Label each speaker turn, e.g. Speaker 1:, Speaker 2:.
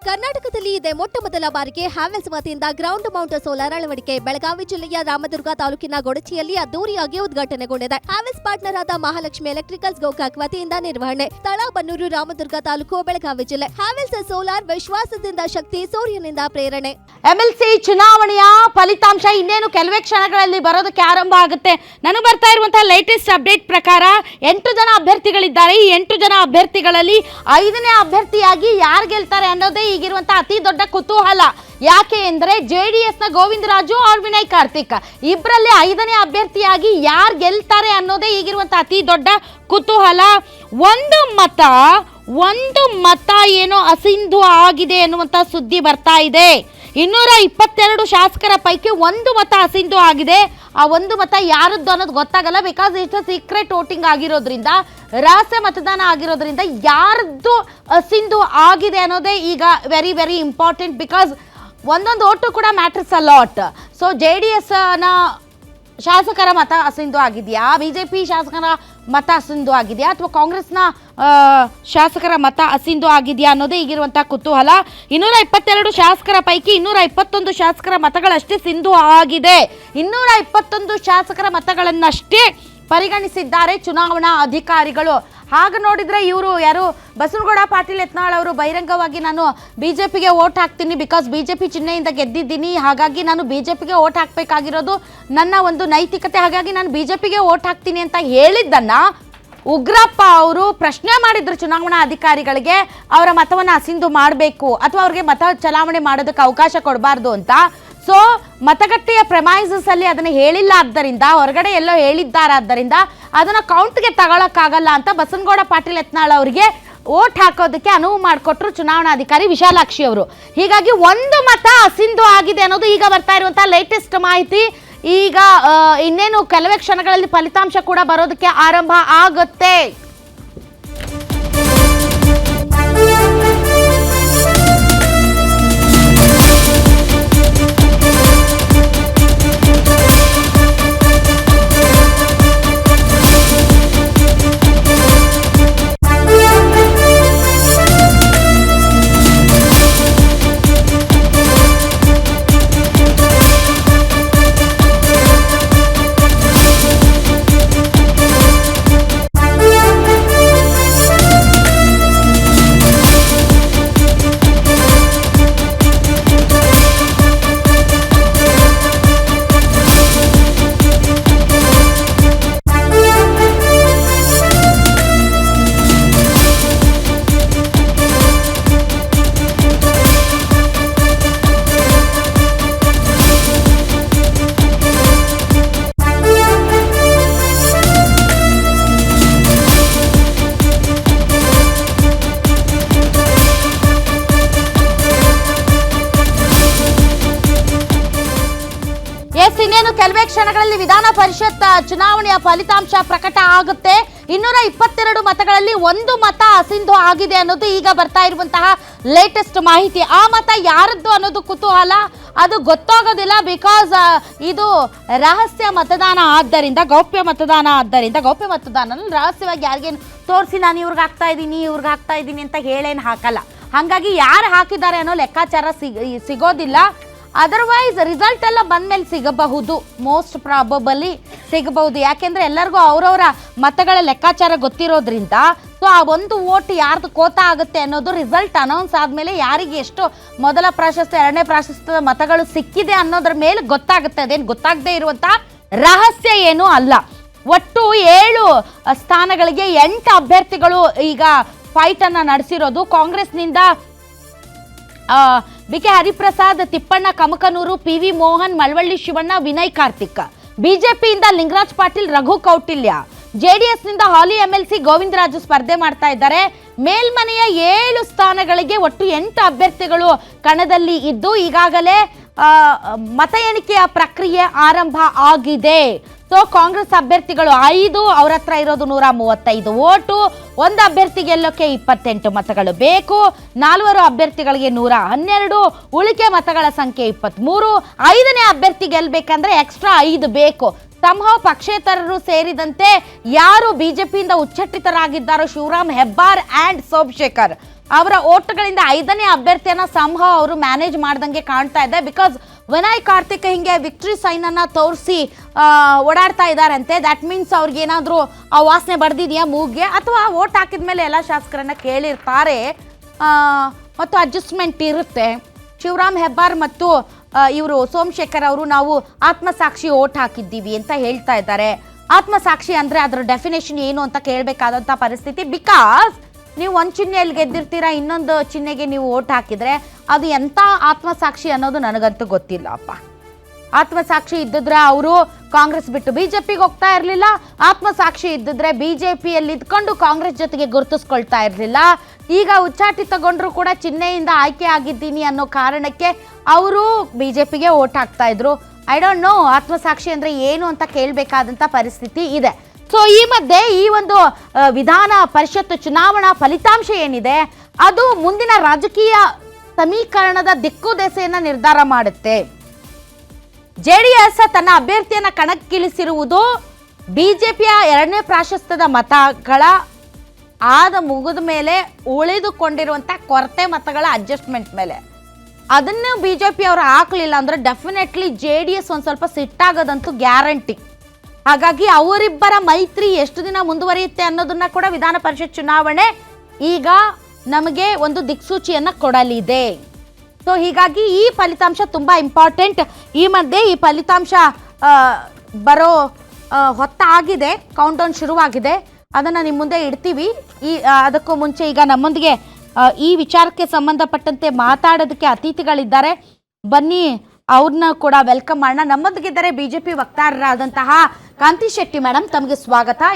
Speaker 1: ಕರ್ನಾಟಕದಲ್ಲಿ ಇದೇ ಮೊಟ್ಟ ಮೊದಲ ಬಾರಿಗೆ ಹ್ಯಾವೆಲ್ಸ್ ವತಿಯಿಂದ ಗ್ರೌಂಡ್ ಮೌಂಟ್ ಸೋಲಾರ್ ಅಳವಡಿಕೆ ಬೆಳಗಾವಿ ಜಿಲ್ಲೆಯ ರಾಮದುರ್ಗ ತಾಲೂಕಿನ ಗೊಡಚಿಯಲ್ಲಿ ಅದ್ದೂರಿಯಾಗಿ ಉದ್ಘಾಟನೆಗೊಂಡಿದೆ. ಹ್ಯಾವೆಲ್ಸ್ ಪಾರ್ಟ್ನರ್ ಆದ ಮಹಾಲಕ್ಷ್ಮಿ ಎಲೆಕ್ಟ್ರಿಕಲ್ಸ್ ಗೋಕಾಕ್ ವತಿಯಿಂದ ನಿರ್ವಹಣೆ. ಸ್ಥಳ ಬನ್ನೂರು, ರಾಮದುರ್ಗ ತಾಲೂಕು, ಬೆಳಗಾವಿ ಜಿಲ್ಲೆ. ಹ್ಯಾವೆಲ್ಸ್ ಸೋಲಾರ್ ವಿಶ್ವಾಸದಿಂದ ಶಕ್ತಿ, ಸೂರ್ಯನಿಂದ ಪ್ರೇರಣೆ.
Speaker 2: MLC ಚುನಾವಣೆಯ ಫಲಿತಾಂಶ ಇನ್ನೇನು ಕೆಲವೇ ಕ್ಷಣಗಳಲ್ಲಿ ಬರೋದಕ್ಕೆ ಆರಂಭ ಆಗುತ್ತೆ. ನನಗೆ ಬರ್ತಾ ಇರುವಂತಹ ಲೇಟೆಸ್ಟ್ ಅಪ್ಡೇಟ್ ಪ್ರಕಾರ 8 ಜನ ಅಭ್ಯರ್ಥಿಗಳಿದ್ದಾರೆ. ಈ 8 ಜನ ಅಭ್ಯರ್ಥಿಗಳಲ್ಲಿ 5ನೇ ಅಭ್ಯರ್ಥಿಯಾಗಿ ಯಾರು ಗೆಲ್ತಾರೆ ಅನ್ನೋದೇ ಈಗಿರುವಂತಹ ಅತಿ ದೊಡ್ಡ ಕುತೂಹಲ. ಯಾಕೆ ಅಂದರೆ JDS ನ ಗೋವಿಂದರಾಜು और ವಿನಯ್ ಕಾರ್ತಿಕ್ ಇಬ್ಬರಲ್ಲಿ 5ನೇ ಅಭ್ಯರ್ಥಿಯಾಗಿ ಯಾರು ಗೆಲ್ತಾರೆ ಅನ್ನೋದೇ ಈಗಿರುವಂತಹ ಅತಿ ದೊಡ್ಡ ಕುತೂಹಲ. ಒಂದು ಮತ ಏನೋ ಅಸಿಂಧು ಆಗಿದೆ ಅನ್ನುವಂಥ ಸುದ್ದಿ ಬರ್ತಾ ಇದೆ. 222 ಶಾಸಕರ ಪೈಕಿ 1 ಮತ ಅಸಿಂಧು ಆಗಿದೆ. ಆ 1 ಮತ ಯಾರದ್ದು ಅನ್ನೋದು ಗೊತ್ತಾಗಲ್ಲ. ಬಿಕಾಸ್ ಇಟ್ಸ್ ಸೀಕ್ರೆಟ್ ವೋಟಿಂಗ್ ಆಗಿರೋದ್ರಿಂದ, ರಹಸ್ಯ ಮತದಾನ ಆಗಿರೋದ್ರಿಂದ ಯಾರದ್ದು ಅಸಿಂಧು ಆಗಿದೆ ಅನ್ನೋದೇ ಈಗ ವೆರಿ ವೆರಿ ಇಂಪಾರ್ಟೆಂಟ್. ಬಿಕಾಸ್ ಒಂದೊಂದು ಓಟು ಕೂಡ matters a lot. So JDS ನ ಶಾಸಕರ ಮತ ಅಸಿಂಧು ಆಗಿದೆಯಾ, BJP ಶಾಸಕರ ಮತ ಅಸಿಂಧು ಆಗಿದೆಯಾ, ಅಥವಾ ಕಾಂಗ್ರೆಸ್ನ ಶಾಸಕರ ಮತ ಅಸಿಂಧು ಆಗಿದೆಯಾ ಅನ್ನೋದೇ ಈಗಿರುವಂಥ ಕುತೂಹಲ. 222 ಶಾಸಕರ ಪೈಕಿ 221 ಶಾಸಕರ ಮತಗಳಷ್ಟೇ ಸಿಂಧು ಆಗಿದೆ. 221 ಶಾಸಕರ ಮತಗಳನ್ನಷ್ಟೇ ಪರಿಗಣಿಸಿದ್ದಾರೆ ಚುನಾವಣಾ ಅಧಿಕಾರಿಗಳು. ಹಾಗೆ ನೋಡಿದರೆ ಇವರು ಯಾರು ಬಸನಗೌಡ ಪಾಟೀಲ್ ಯತ್ನಾಳ್ ಅವರು ಬಹಿರಂಗವಾಗಿ ನಾನು BJPಗೆ ವೋಟ್ ಹಾಕ್ತೀನಿ, ಬಿಕಾಸ್ BJP ಚಿಹ್ನೆಯಿಂದ ಗೆದ್ದಿದ್ದೀನಿ, ಹಾಗಾಗಿ ನಾನು BJPಗೆ ವೋಟ್ ಹಾಕಬೇಕಾಗಿರೋದು ನನ್ನ ಒಂದು ನೈತಿಕತೆ, ಹಾಗಾಗಿ ನಾನು BJPಗೆ ವೋಟ್ ಹಾಕ್ತೀನಿ ಅಂತ ಹೇಳಿದ್ದನ್ನು ಉಗ್ರಪ್ಪ ಅವರು ಪ್ರಶ್ನೆ ಮಾಡಿದ್ರು ಚುನಾವಣಾ ಅಧಿಕಾರಿಗಳಿಗೆ. ಅವರ ಮತವನ್ನು ಅಸಿಂಧು ಮಾಡಬೇಕು ಅಥವಾ ಅವ್ರಿಗೆ ಮತ ಚಲಾವಣೆ ಮಾಡೋದಕ್ಕೆ ಅವಕಾಶ ಕೊಡಬಾರ್ದು ಅಂತ. ಸೊ ಮತಗಟ್ಟೆಯ ಪ್ರಮೈಸಸ್ ಅಲ್ಲಿ ಅದನ್ನು ಹೇಳಿಲ್ಲ, ಆದ್ದರಿಂದ ಹೊರಗಡೆ ಎಲ್ಲೋ ಹೇಳಿದ್ದಾರಾದ್ದರಿಂದ ಅದನ್ನು ಕೌಂಟ್ಗೆ ತಗೊಳಕ್ಕಾಗಲ್ಲ ಅಂತ ಬಸನಗೌಡ ಪಾಟೀಲ್ ಯತ್ನಾಳ್ ಅವರಿಗೆ ವೋಟ್ ಹಾಕೋದಕ್ಕೆ ಅನುವು ಮಾಡಿಕೊಟ್ರು ಚುನಾವಣಾಧಿಕಾರಿ ವಿಶಾಲಾಕ್ಷಿ ಅವರು. ಹೀಗಾಗಿ 1 ಮತ ಅಸಿಂಧು ಆಗಿದೆ ಅನ್ನೋದು ಈಗ ಬರ್ತಾ ಇರುವಂತಹ ಲೇಟೆಸ್ಟ್ ಮಾಹಿತಿ. ಈಗ ಇನ್ನೇನು ಕೆಲವೇ ಕ್ಷಣಗಳಲ್ಲಿ ಫಲಿತಾಂಶ ಕೂಡ ಬರೋದಕ್ಕೆ ಆರಂಭ ಆಗುತ್ತೆ. ಇನ್ನೇನು ಕೆಲವೇ ಕ್ಷಣಗಳಲ್ಲಿ ವಿಧಾನ ಪರಿಷತ್ ಚುನಾವಣೆಯ ಫಲಿತಾಂಶ ಪ್ರಕಟ ಆಗುತ್ತೆ. 222 ಮತಗಳಲ್ಲಿ 1 ಮತ ಅಸಿಂಧು ಆಗಿದೆ ಅನ್ನೋದು ಈಗ ಬರ್ತಾ ಇರುವಂತಹ ಲೇಟೆಸ್ಟ್ ಮಾಹಿತಿ. ಆ ಮತ ಯಾರದ್ದು ಅನ್ನೋದು ಕುತೂಹಲ, ಅದು ಗೊತ್ತಾಗೋದಿಲ್ಲ. ಬಿಕಾಸ್ ಇದು ರಹಸ್ಯ ಮತದಾನ ಆದ್ದರಿಂದ, ಗೌಪ್ಯ ಮತದಾನ ರಹಸ್ಯವಾಗಿ ಯಾರಿಗೇನು ತೋರಿಸಿ ನಾನು ಇವ್ರಿಗೆ ಹಾಕ್ತಾ ಇದ್ದೀನಿ ಅಂತ ಹೇಳೇನು ಹಾಕಲ್ಲ. ಹಾಗಾಗಿ ಯಾರು ಹಾಕಿದ್ದಾರೆ ಅನ್ನೋ ಲೆಕ್ಕಾಚಾರ ಸಿಗೋದಿಲ್ಲ. ಅದರ್ವೈಸ್ ರಿಸಲ್ಟ್ ಎಲ್ಲ ಬಂದ್ಮೇಲೆ ಸಿಗಬಹುದು, ಮೋಸ್ಟ್ ಪ್ರಾಬಬಲಿ ಸಿಗಬಹುದು. ಯಾಕೆಂದರೆ ಎಲ್ಲರಿಗೂ ಅವರವರ ಮತಗಳ ಲೆಕ್ಕಾಚಾರ ಗೊತ್ತಿರೋದ್ರಿಂದ. ಸೊ ಆ ಒಂದು ವೋಟ್ ಯಾರ್ದು ಕೋತಾ ಆಗುತ್ತೆ ಅನ್ನೋದು ರಿಸಲ್ಟ್ ಅನೌನ್ಸ್ ಆದಮೇಲೆ ಯಾರಿಗೆ ಎಷ್ಟು ಮೊದಲ ಪ್ರಾಶಸ್ತ್ಯ, 2ನೇ ಪ್ರಾಶಸ್ತ್ಯದ ಮತಗಳು ಸಿಕ್ಕಿದೆ ಅನ್ನೋದ್ರ ಮೇಲೆ ಗೊತ್ತಾಗುತ್ತೆ. ಅದೇನು ಗೊತ್ತಾಗದೇ ಇರುವಂಥ ರಹಸ್ಯ ಏನೂ ಅಲ್ಲ. ಒಟ್ಟು 7 ಸ್ಥಾನಗಳಿಗೆ 8 ಅಭ್ಯರ್ಥಿಗಳು ಈಗ ಫೈಟನ್ನು ನಡೆಸಿರೋದು. ಕಾಂಗ್ರೆಸ್ನಿಂದ BK ಹರಿಪ್ರಸಾದ್, ತಿಪ್ಪಣ್ಣ ಕಮಕನೂರು, PV ಮೋಹನ್, ಮಳವಳ್ಳಿ ಶಿವಣ್ಣ, ವಿನಯ್ ಕಾರ್ತಿಕ್. BJPಯಿಂದ ಲಿಂಗರಾಜ್ ಪಾಟೀಲ್, ರಘು ಕೌಟಿಲ್ಯ. JDSನಿಂದ ಹಾಲಿ MLC ಗೋವಿಂದರಾಜು ಸ್ಪರ್ಧೆ ಮಾಡ್ತಾ ಇದ್ದಾರೆ. ಮೇಲ್ಮನೆಯ 7 ಸ್ಥಾನಗಳಿಗೆ ಒಟ್ಟು 8 ಅಭ್ಯರ್ಥಿಗಳು ಕಣದಲ್ಲಿ ಇದ್ದು ಈಗಾಗಲೇ ಮತ ಎಣಿಕೆಯ ಪ್ರಕ್ರಿಯೆ ಆರಂಭ ಆಗಿದೆ. ಸೊ ಕಾಂಗ್ರೆಸ್ ಅಭ್ಯರ್ಥಿಗಳು 5, ಅವ್ರ ಹತ್ರ ಇರೋದು 135 ವೋಟು. 1 ಅಭ್ಯರ್ಥಿ ಗೆಲ್ಲೋಕೆ 28 ಮತಗಳು ಬೇಕು. 4 ಅಭ್ಯರ್ಥಿಗಳಿಗೆ 112, ಉಳಿಕೆ ಮತಗಳ ಸಂಖ್ಯೆ 23. 5ನೇ ಅಭ್ಯರ್ಥಿ ಗೆಲ್ಲಬೇಕಂದ್ರೆ ಎಕ್ಸ್ಟ್ರಾ 5 ಬೇಕು. ಸಂಭವ ಪಕ್ಷೇತರರು ಸೇರಿದಂತೆ ಯಾರು ಬಿಜೆಪಿಯಿಂದ ಉಚ್ಚಟ್ಟಿತರಾಗಿದ್ದಾರೋ ಶಿವರಾಮ್ ಹೆಬ್ಬಾರ್ ಅಂಡ್ ಸೋಮಶೇಖರ್ ಅವರ ಓಟ್ಗಳಿಂದ 5ನೇ ಅಭ್ಯರ್ಥಿಯನ್ನ ಸಂಭವ ಅವರು ಮ್ಯಾನೇಜ್ ಮಾಡ್ದಂಗೆ ಕಾಣ್ತಾ ಇದೆ. ಬಿಕಾಸ್ ವಿನಯ್ ಕಾರ್ತಿಕ್ ಹಿಂಗೆ ವಿಕ್ಟ್ರಿ ಸೈನ್ ಅನ್ನ ತೋರಿಸಿ ಓಡಾಡ್ತಾ ಇದ್ದಾರಂತೆ. ದಟ್ ಮೀನ್ಸ್ ಅವ್ರಿಗೆ ಏನಾದರೂ ಆ ವಾಸನೆ ಬಡ್ದಿದೆಯಾ ಮೂಗ್ಗೆ, ಅಥವಾ ಓಟ್ ಹಾಕಿದ್ಮೇಲೆ ಎಲ್ಲ ಶಾಸಕರನ್ನ ಕೇಳಿರ್ತಾರೆ ಮತ್ತು ಅಡ್ಜಸ್ಟ್ಮೆಂಟ್ ಇರುತ್ತೆ. ಶಿವರಾಮ್ ಹೆಬ್ಬಾರ್ ಮತ್ತು ಇವರು ಸೋಮಶೇಖರ್ ಅವರು ನಾವು ಆತ್ಮಸಾಕ್ಷಿ ಓಟ್ ಹಾಕಿದ್ದೀವಿ ಅಂತ ಹೇಳ್ತಾ ಇದ್ದಾರೆ. ಆತ್ಮಸಾಕ್ಷಿ ಅಂದರೆ ಅದರ ಡೆಫಿನೇಷನ್ ಏನು ಅಂತ ಕೇಳಬೇಕಾದಂಥ ಪರಿಸ್ಥಿತಿ. ಬಿಕಾಸ್ ನೀವು ಒಂದು ಚಿಹ್ನೆಯಲ್ಲಿ ಗೆದ್ದಿರ್ತೀರಾ, ಇನ್ನೊಂದು ಚಿಹ್ನೆಗೆ ನೀವು ಓಟ್ ಹಾಕಿದರೆ ಅದು ಎಂಥ ಆತ್ಮಸಾಕ್ಷಿ ಅನ್ನೋದು ನನಗಂತೂ ಗೊತ್ತಿಲ್ಲ ಅಪ್ಪ. ಆತ್ಮಸಾಕ್ಷಿ ಇದ್ದಿದ್ರೆ ಅವರು ಕಾಂಗ್ರೆಸ್ ಬಿಟ್ಟು ಬಿಜೆಪಿಗೆ ಹೋಗ್ತಾ ಇರಲಿಲ್ಲ. ಆತ್ಮಸಾಕ್ಷಿ ಇದ್ದಿದ್ರೆ ಬಿಜೆಪಿಯಲ್ಲಿ ಇದ್ಕೊಂಡು ಕಾಂಗ್ರೆಸ್ ಜೊತೆಗೆ ಗುರುತಿಸ್ಕೊಳ್ತಾ ಇರಲಿಲ್ಲ. ಈಗ ಉಚ್ಚಾಟಿ ತಗೊಂಡ್ರು ಕೂಡ ಚಿಹ್ನೆಯಿಂದ ಆಯ್ಕೆ ಆಗಿದ್ದೀನಿ ಅನ್ನೋ ಕಾರಣಕ್ಕೆ ಅವರು ಬಿಜೆಪಿಗೆ ಓಟ್ ಹಾಕ್ತಾ ಇದ್ರು. ಐ ಡೋಂಟ್ ನೋ ಆತ್ಮಸಾಕ್ಷಿ ಅಂದರೆ ಏನು ಅಂತ ಕೇಳಬೇಕಾದಂಥ ಪರಿಸ್ಥಿತಿ ಇದೆ. ಸೊ ಈ ಮಧ್ಯೆ ಈ ಒಂದು ವಿಧಾನ ಪರಿಷತ್ ಚುನಾವಣಾ ಫಲಿತಾಂಶ ಏನಿದೆ ಅದು ಮುಂದಿನ ರಾಜಕೀಯ ಸಮೀಕರಣದ ದಿಕ್ಕು ದೆಸೆಯನ್ನು ನಿರ್ಧಾರ ಮಾಡುತ್ತೆ. JDS ತನ್ನ ಅಭ್ಯರ್ಥಿಯನ್ನ ಕಣಕ್ಕಿಳಿಸಿರುವುದು ಬಿಜೆಪಿಯ 2ನೇ ಪ್ರಾಶಸ್ತ್ಯದ ಮತಗಳ ಆದ ಮುಗಿದ ಮೇಲೆ ಉಳಿದುಕೊಂಡಿರುವಂಥ ಕೊರತೆ ಮತಗಳ ಅಡ್ಜಸ್ಟ್ಮೆಂಟ್ ಮೇಲೆ. ಅದನ್ನು ಬಿಜೆಪಿ ಅವರು ಹಾಕಲಿಲ್ಲ ಅಂದರೆ ಡೆಫಿನೆಟ್ಲಿ JDS ಒಂದು ಸ್ವಲ್ಪ ಸಿಟ್ಟಾಗೋದಂತೂ ಗ್ಯಾರಂಟಿ. ಹಾಗಾಗಿ ಅವರಿಬ್ಬರ ಮೈತ್ರಿ ಎಷ್ಟು ದಿನ ಮುಂದುವರಿಯುತ್ತೆ ಅನ್ನೋದನ್ನ ಕೂಡ ವಿಧಾನ ಪರಿಷತ್ ಚುನಾವಣೆ ಈಗ ನಮಗೆ ಒಂದು ದಿಕ್ಸೂಚಿಯನ್ನು ಕೊಡಲಿದೆ. ಸೊ ಹೀಗಾಗಿ ಈ ಫಲಿತಾಂಶ ತುಂಬ ಇಂಪಾರ್ಟೆಂಟ್. ಈ ಮಧ್ಯೆ ಈ ಫಲಿತಾಂಶ ಬರೋ ಹೊತ್ತಾಗಿದೆ, ಕೌಂಟೌನ್ ಶುರುವಾಗಿದೆ, ಅದನ್ನು ನಿಮ್ಮ ಮುಂದೆ ಇಡ್ತೀವಿ. ಅದಕ್ಕೂ ಮುಂಚೆ ಈಗ ನಮ್ಮೊಂದಿಗೆ ಈ ವಿಚಾರಕ್ಕೆ ಸಂಬಂಧಪಟ್ಟಂತೆ ಮಾತಾಡೋದಕ್ಕೆ ಅತಿಥಿಗಳಿದ್ದಾರೆ, ಬನ್ನಿ ಅವ್ರನ್ನ ಕೂಡ ವೆಲ್ಕಮ್ ಮಾಡೋಣ. ನಮ್ಮೊಂದಿಗಿದ್ದಾರೆ ಬಿಜೆಪಿ ವಕ್ತಾರರಾದಂತಹ ಕಾಂತಿ ಶೆಟ್ಟಿ ಮೇಡಮ್, ತಮಗೆ ಸ್ವಾಗತ.